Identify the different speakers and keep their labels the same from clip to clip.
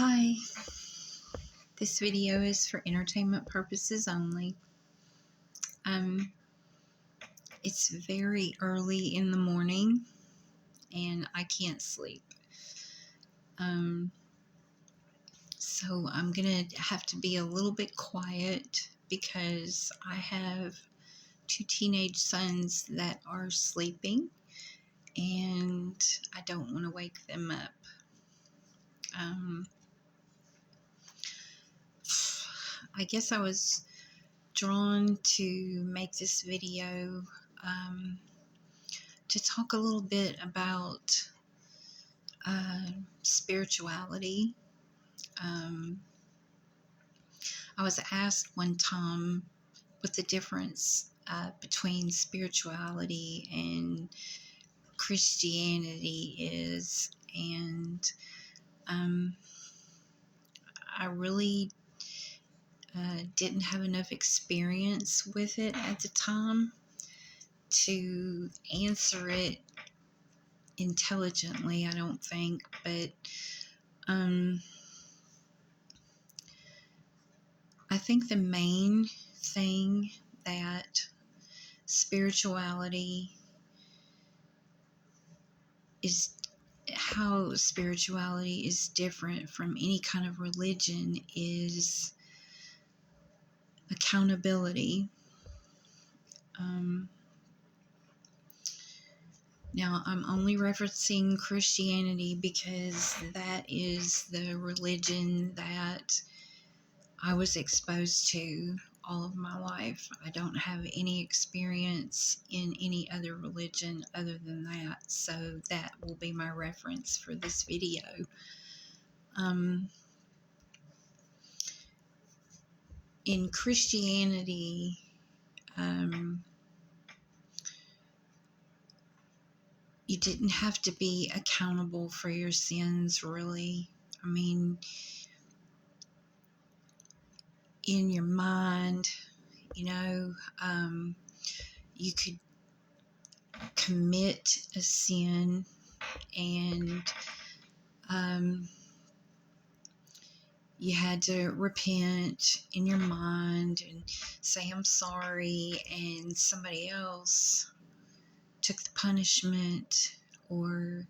Speaker 1: Hi, this video is for entertainment purposes only. It's very early in the morning and I can't sleep. So I'm gonna have to be a little bit quiet because I have two teenage sons that are sleeping and I don't want to wake them up. I guess I was drawn to make this video to talk a little bit about spirituality. I was asked one time what the difference between spirituality and Christianity is, and I really didn't have enough experience with it at the time to answer it intelligently, I don't think, but I think the main thing that spirituality is, how spirituality is different from any kind of religion, is accountability. Now, I'm only referencing Christianity because that is the religion that I was exposed to all of my life. I don't have any experience in any other religion other than that, so that will be my reference for this video. In Christianity, you didn't have to be accountable for your sins, really. I mean, in your mind, you could commit a sin and you had to repent in your mind and say, I'm sorry, and somebody else took the punishment or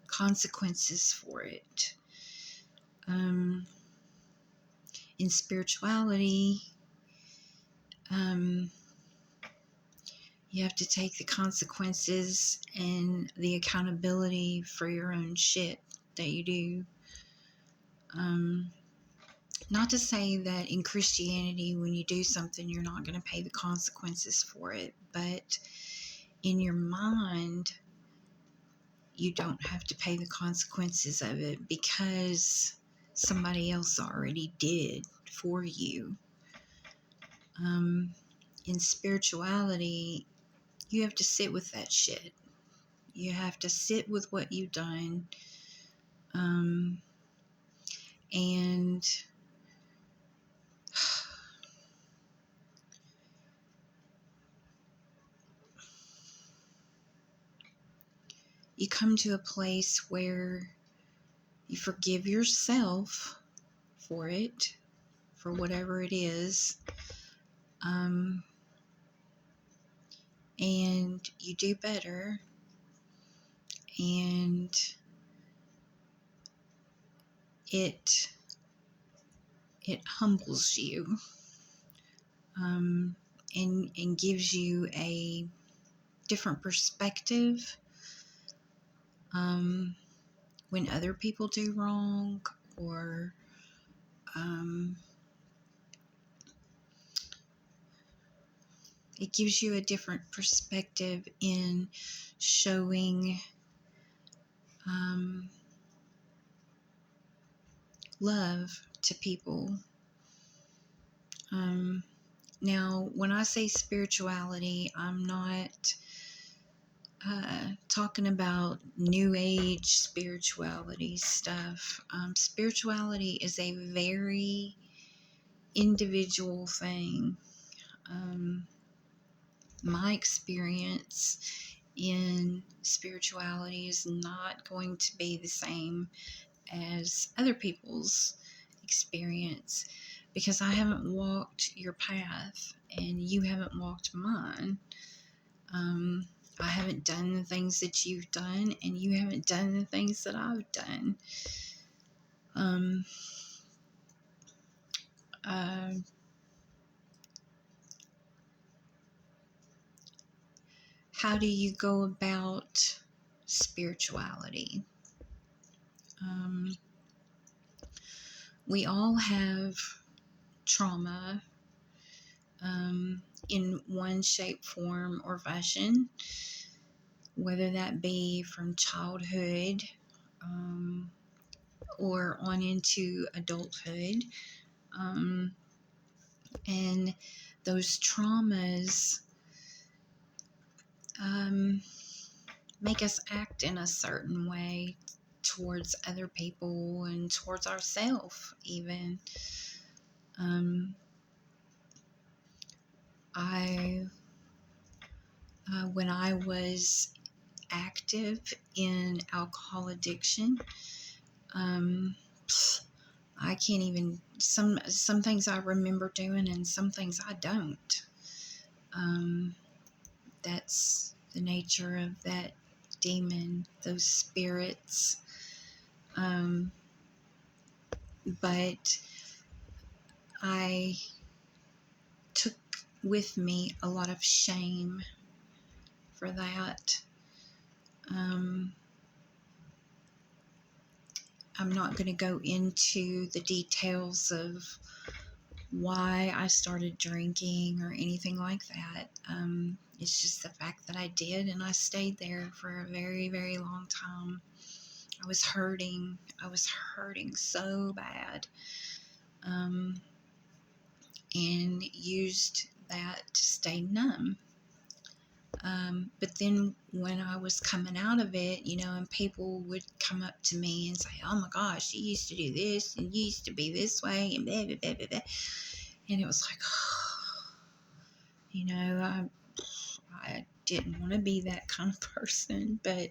Speaker 1: consequences for it. In spirituality, you have to take the consequences and the accountability for your own shit that you do. Not to say that in Christianity, when you do something, you're not going to pay the consequences for it, but in your mind, you don't have to pay the consequences of it because somebody else already did for you. In spirituality, you have to sit with that shit. You have to sit with what you've done, and you come to a place where you forgive yourself for it, for whatever it is, and you do better, and it humbles you, and gives you a different perspective when other people do wrong, or it gives you a different perspective in showing love to people. Now, when I say spirituality, I'm not talking about New Age spirituality stuff. Spirituality is a very individual thing. My experience in spirituality is not going to be the same as other people's experience, because I haven't walked your path and you haven't walked mine. I haven't done the things that you've done, and you haven't done the things that I've done. Uh, how do you go about spirituality? We all have trauma in one shape, form, or fashion, whether that be from childhood or on into adulthood. And those traumas make us act in a certain way towards other people and towards ourselves, even. When I was active in alcohol addiction, I can't even, some things I remember doing and some things I don't. That's the nature of that demon, those spirits. But I took with me a lot of shame for that. I'm not going to go into the details of why I started drinking or anything like that. It's just the fact that I did, and I stayed there for a very, very long time. I was hurting. I was hurting so bad. And used that to stay numb. But then when I was coming out of it, and people would come up to me and say, "Oh my gosh, you used to do this, and you used to be this way, and blah, blah, blah, blah, blah." And it was like, I didn't want to be that kind of person, but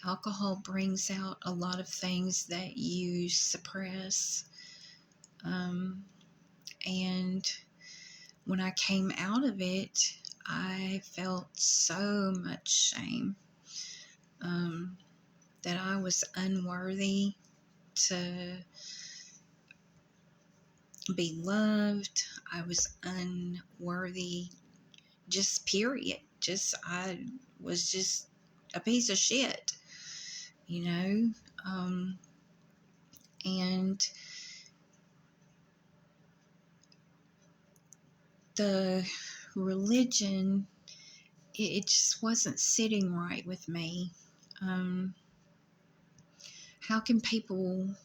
Speaker 1: alcohol brings out a lot of things that you suppress. And when I came out of it, I felt so much shame that I was unworthy to be loved. I was unworthy, just period. I was just a piece of shit, and the religion, it just wasn't sitting right with me. How can people...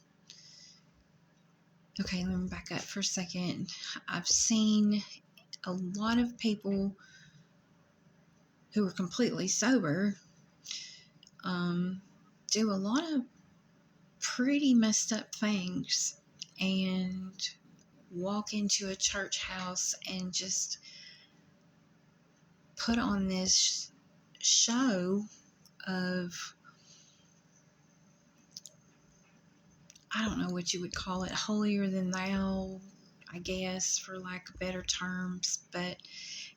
Speaker 1: Okay, let me back up for a second. I've seen a lot of people who are completely sober do a lot of pretty messed up things and walk into a church house and just put on this show of, I don't know what you would call it, holier than thou, I guess, for lack of better terms,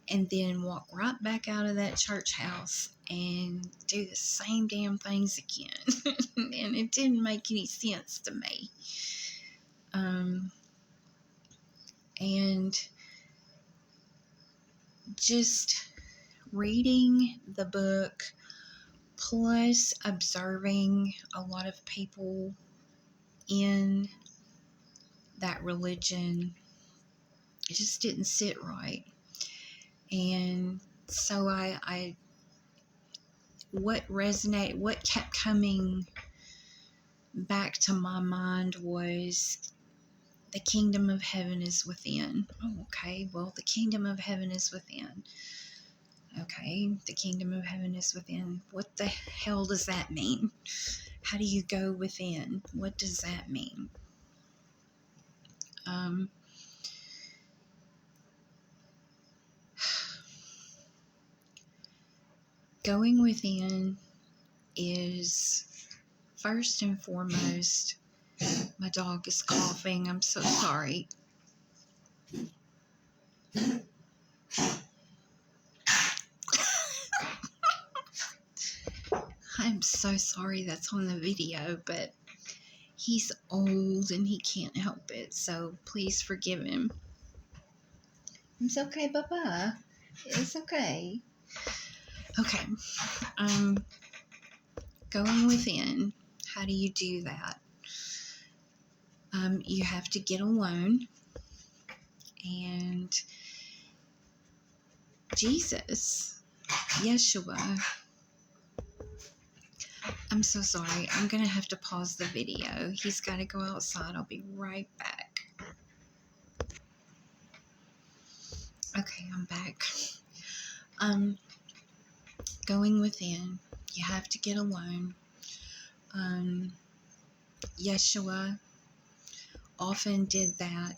Speaker 1: and then walk right back out of that church house and do the same damn things again. And it didn't make any sense to me. And just reading the book, plus observing a lot of people in that religion, it just didn't sit right. And so what kept coming back to my mind was, the kingdom of heaven is within. Oh, okay, well, the kingdom of heaven is within. Okay, the kingdom of heaven is within. What the hell does that mean? How do you go within? What does that mean? Going within is, first and foremost, my dog is coughing. I'm so sorry. I'm so sorry that's on the video, but he's old and he can't help it, so please forgive him. It's okay, Baba. It's okay. Okay. Going within. How do you do that? You have to get alone, and Jesus, Yeshua. I'm so sorry. I'm going to have to pause the video. He's got to go outside. I'll be right back. Okay, I'm back. Going within. You have to get alone. Yeshua often did that.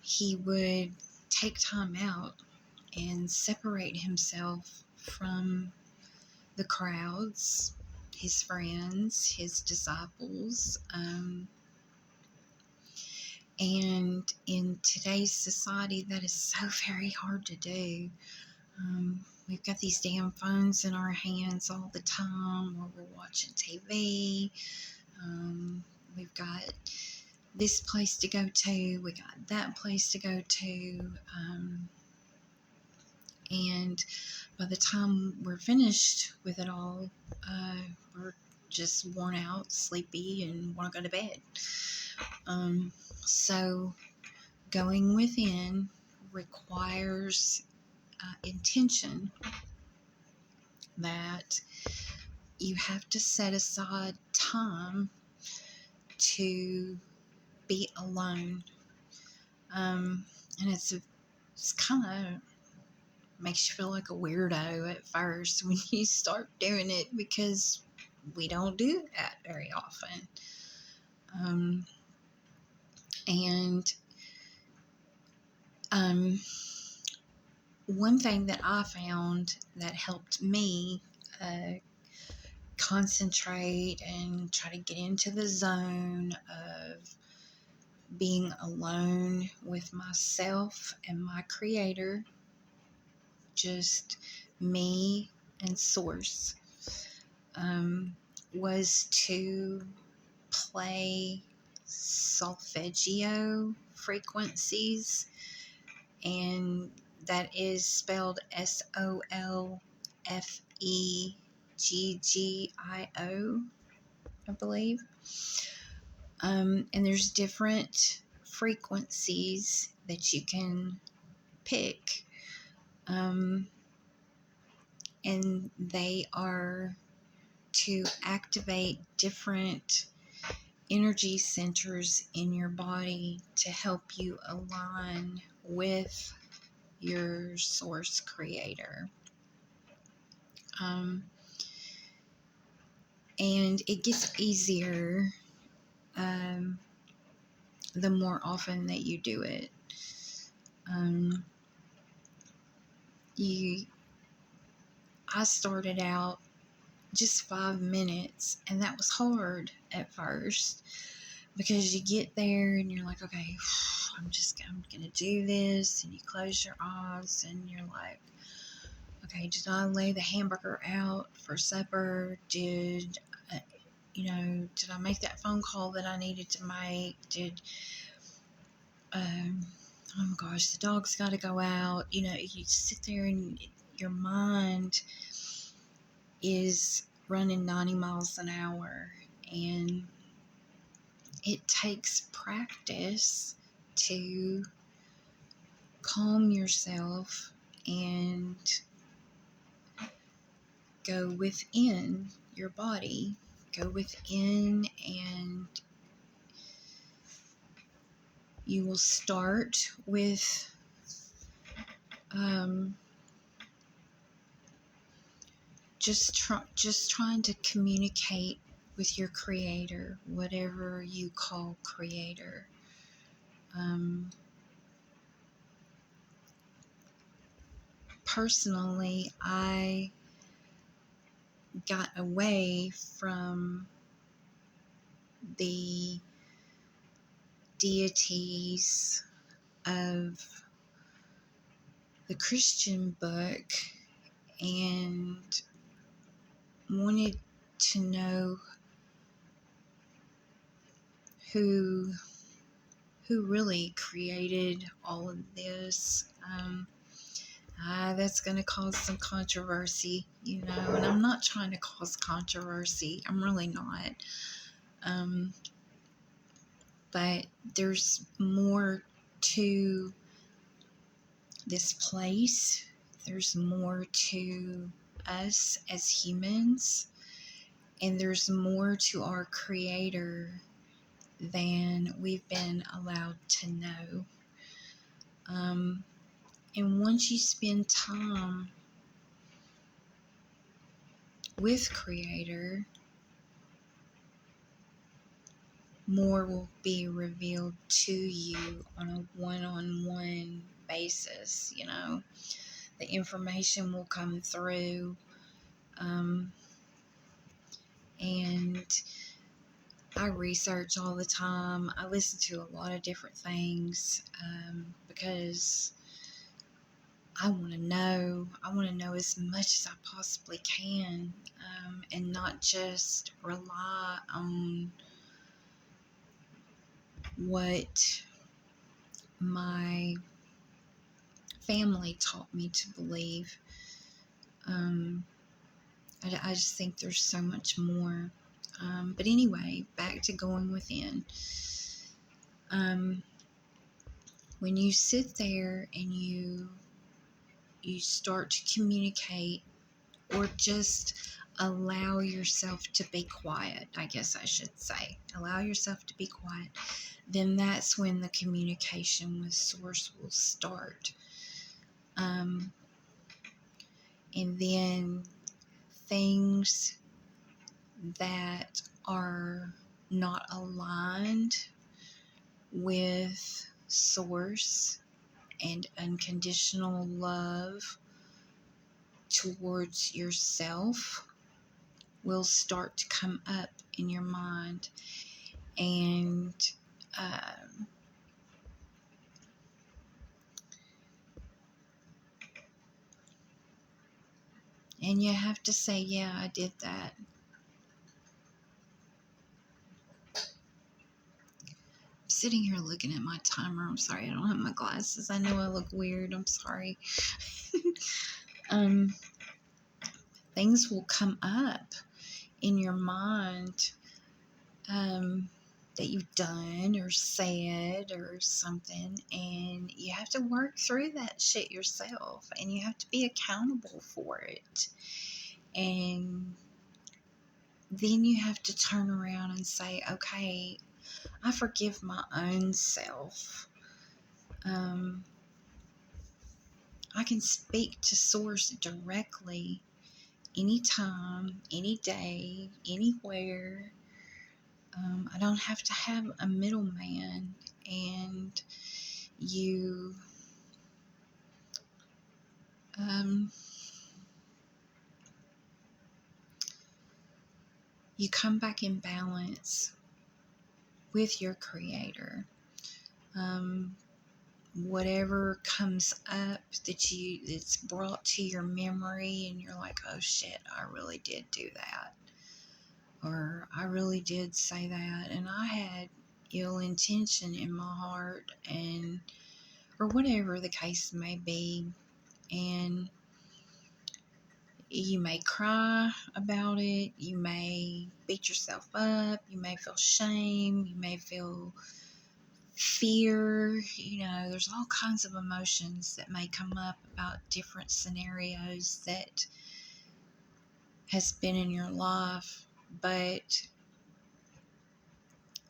Speaker 1: He would take time out and separate himself from the crowds, his friends, his disciples. And in today's society, that is so very hard to do. We've got these damn phones in our hands all the time while we're watching TV. We've got this place to go to. We got that place to go to. And by the time we're finished with it all, we're just worn out, sleepy, and want to go to bed. So going within requires intention, that you have to set aside time to be alone. And it's kind of makes you feel like a weirdo at first when you start doing it, because we don't do that very often. One thing that I found that helped me concentrate and try to get into the zone of being alone with myself and my creator, just me and source, was to play solfeggio frequencies, and that is spelled SOLFEGGIO, I believe. And there's different frequencies that you can pick, and they are to activate different energy centers in your body to help you align with your source creator. And it gets easier the more often that you do it. I started out just 5 minutes, and that was hard at first, because you get there and you're like, okay, I'm gonna do this, and you close your eyes and you're like, okay, did I lay the hamburger out for supper? Did I make that phone call that I needed to make? Oh my gosh, the dog's got to go out. You sit there and your mind is running 90 miles an hour, and it takes practice to calm yourself and go within your body, go within, and you will start with just trying to communicate with your creator, whatever you call creator. Personally, I got away from the deities of the Christian book and wanted to know who really created all of this. That's going to cause some controversy, and I'm not trying to cause controversy. I'm really not. But there's more to this place. There's more to us as humans, and there's more to our Creator than we've been allowed to know. And once you spend time with Creator, more will be revealed to you on a one-on-one basis. The information will come through, and I research all the time. I listen to a lot of different things, because I want to know. I want to know as much as I possibly can, and not just rely on what my family taught me to believe. I just think there's so much more. But anyway, back to going within. When you sit there and you start to communicate, or just allow yourself to be quiet, I guess I should say, allow yourself to be quiet, then that's when the communication with Source will start. And then things that are not aligned with Source and unconditional love towards yourself will start to come up in your mind. And you have to say, yeah, I did that. I'm sitting here looking at my timer. I'm sorry, I don't have my glasses. I know I look weird. I'm sorry. Things will come up in your mind that you've done or said or something, and you have to work through that shit yourself, and you have to be accountable for it. And then you have to turn around and say, okay, I forgive my own self. I can speak to Source directly anytime, any day, anywhere. I don't have to have a middleman. And you you come back in balance with your Creator. Whatever comes up it's brought to your memory, and you're like, oh shit, I really did do that, or I really did say that, and I had ill intention in my heart, and or whatever the case may be. And you may cry about it, you may beat yourself up, you may feel shame, you may feel fear. There's all kinds of emotions that may come up about different scenarios that has been in your life. But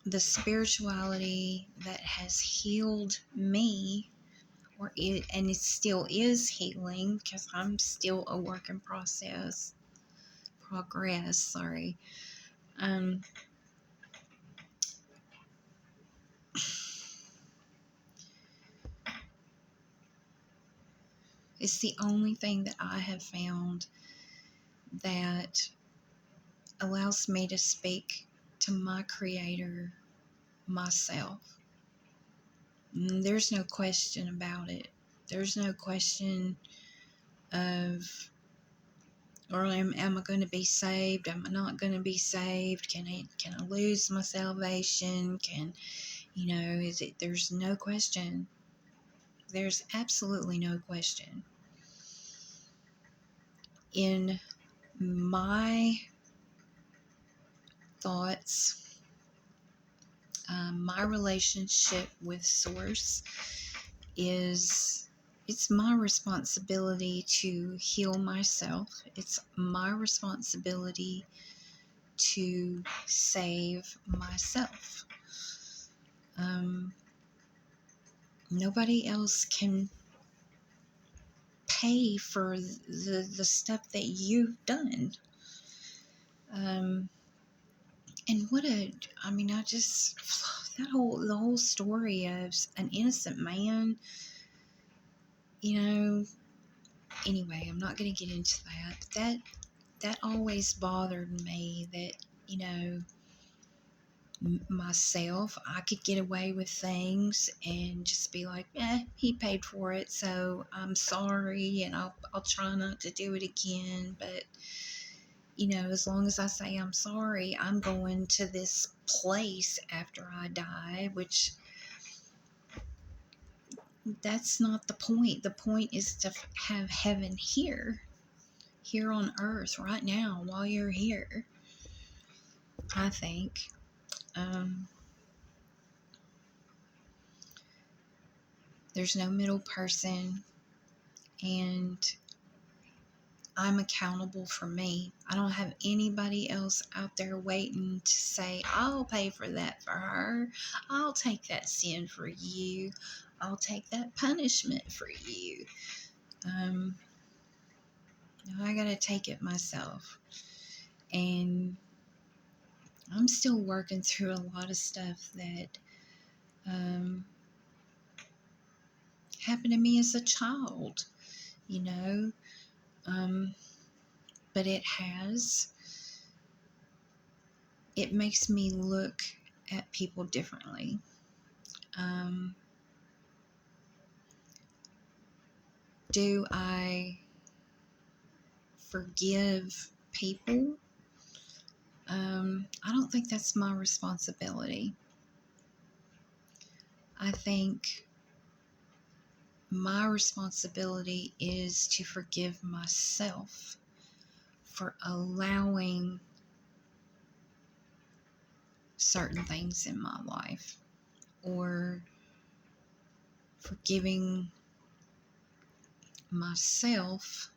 Speaker 1: the spirituality that has healed me, and it still is healing, because I'm still a work in progress, sorry. It's the only thing that I have found that allows me to speak to my Creator, myself. There's no question about it. There's no question of, or am I going to be saved? Am I not going to be saved? Can I lose my salvation? Is it? There's no question. There's absolutely no question. In my thoughts, my relationship with Source is, it's my responsibility to heal myself. It's my responsibility to save myself. Nobody else can pay for the stuff that you've done. And I just, the whole story of an innocent man, anyway, I'm not going to get into that. But that always bothered me, that, myself, I could get away with things and just be like, he paid for it, so I'm sorry, and I'll try not to do it again. But as long as I say I'm sorry, I'm going to this place after I die, which that's not the point. The point is to have heaven here on earth right now while you're here, I think. There's no middle person, and I'm accountable for me. I don't have anybody else out there waiting to say, I'll pay for that for her. I'll take that sin for you. I'll take that punishment for you. I gotta take it myself. And I'm still working through a lot of stuff that happened to me as a child, but it makes me look at people differently. Do I forgive people? I don't think that's my responsibility. I think my responsibility is to forgive myself for allowing certain things in my life, or forgiving myself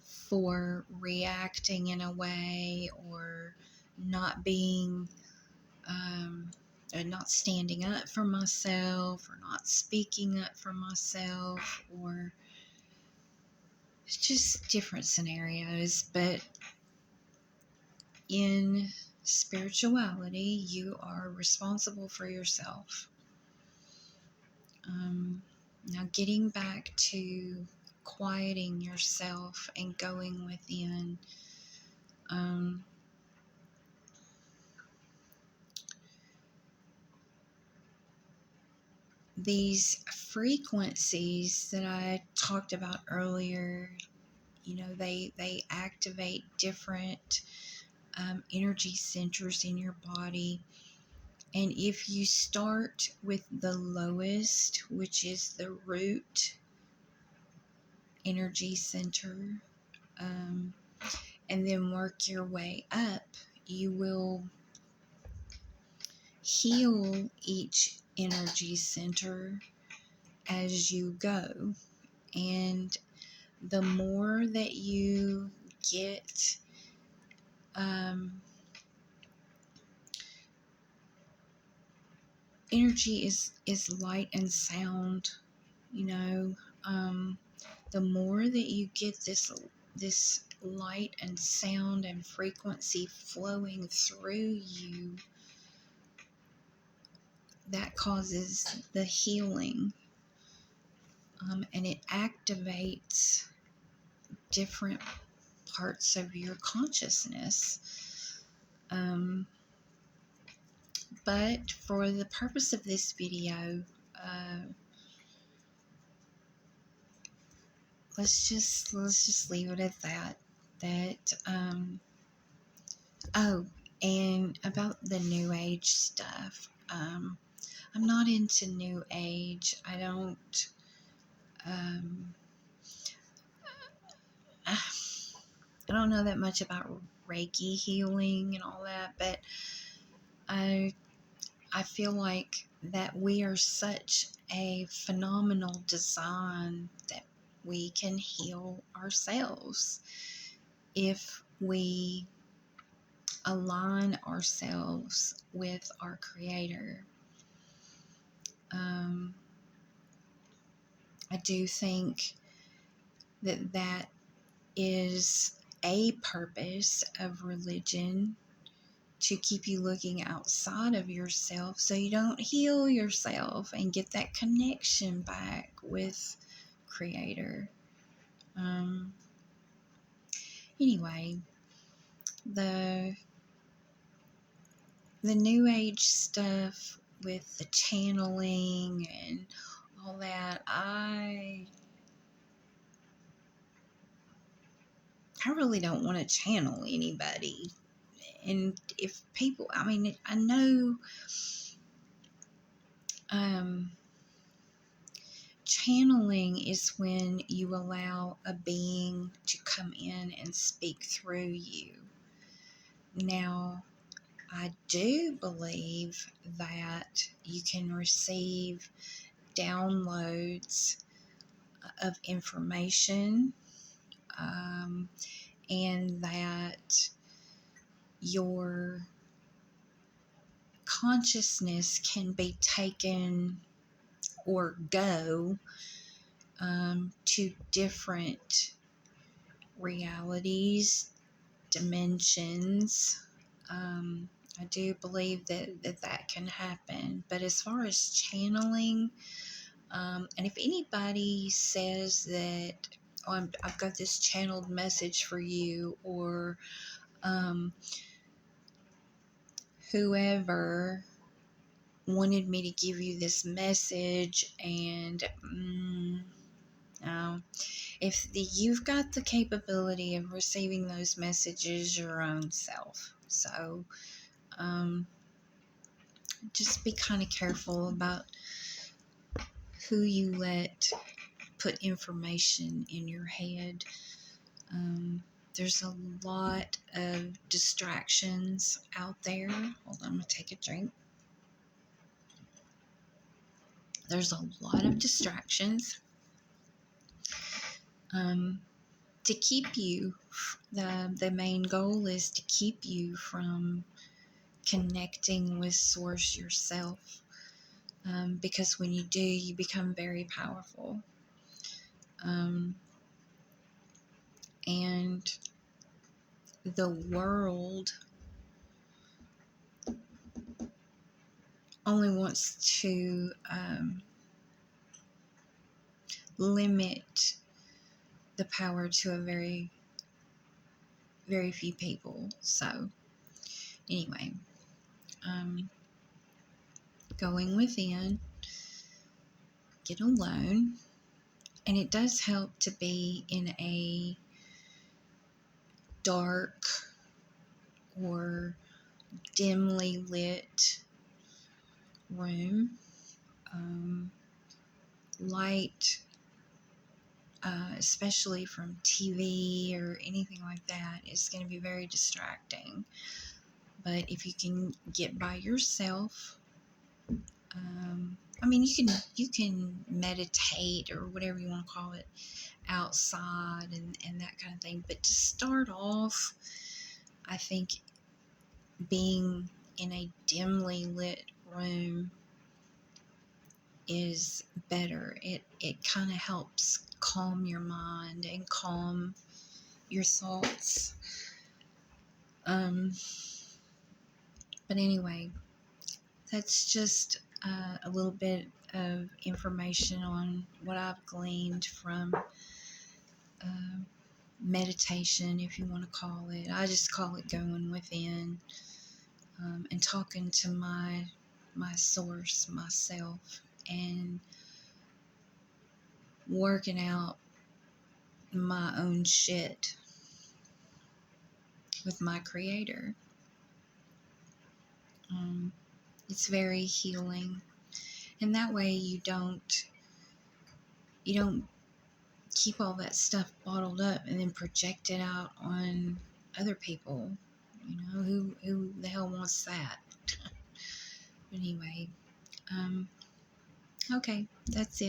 Speaker 1: for reacting in a way, or not being or not standing up for myself, or not speaking up for myself, or just different scenarios. But in spirituality, you are responsible for yourself. Now, getting back to quieting yourself and going within, these frequencies that I talked about earlier, they activate different energy centers in your body. And if you start with the lowest, which is the root energy center, and then work your way up, you will heal each energy center as you go. And the more that you get energy is light and sound, the more that you get this light and sound and frequency flowing through you, that causes the healing, and it activates different parts of your consciousness. But for the purpose of this video, let's just leave it at that. Oh, and about the New Age stuff. I'm not into New Age. I don't. I don't know that much about Reiki healing and all that, but I feel like that we are such a phenomenal design that we can heal ourselves if we align ourselves with our Creator. I do think that is a purpose of religion, to keep you looking outside of yourself so you don't heal yourself and get that connection back with Creator. Anyway, the New Age stuff with the channeling and all that, I really don't want to channel anybody. And if people, I mean, I know channeling is when you allow a being to come in and speak through you. Now, I do believe that you can receive downloads of information, and that your consciousness can be taken or go to different realities, dimensions. I do believe that can happen. But as far as channeling, and if anybody says that, oh, I've got this channeled message for you, or whoever wanted me to give you this message, and no, if you've got the capability of receiving those messages your own self. So just be kind of careful about who you let put information in your head. There's a lot of distractions out there. Hold on, I'm going to take a drink. There's a lot of distractions to keep you. The main goal is to keep you from connecting with Source yourself. Because when you do, you become very powerful. And the world only wants to limit the power to a very, very few people. So, anyway, going within, get alone, and it does help to be in a dark or dimly lit room. Light, especially from TV or anything like that, is going to be very distracting. But if you can get by yourself, I mean, you can meditate or whatever you want to call it outside and that kind of thing. But to start off, I think being in a dimly lit room is better. It kind of helps calm your mind and calm your thoughts. But anyway, that's just a little bit of information on what I've gleaned from meditation, if you want to call it. I just call it going within, and talking to my source, myself, and working out my own shit with my creator. It's very healing, and that way you don't keep all that stuff bottled up and then project it out on other people. Who the hell wants that? Anyway, okay, that's it.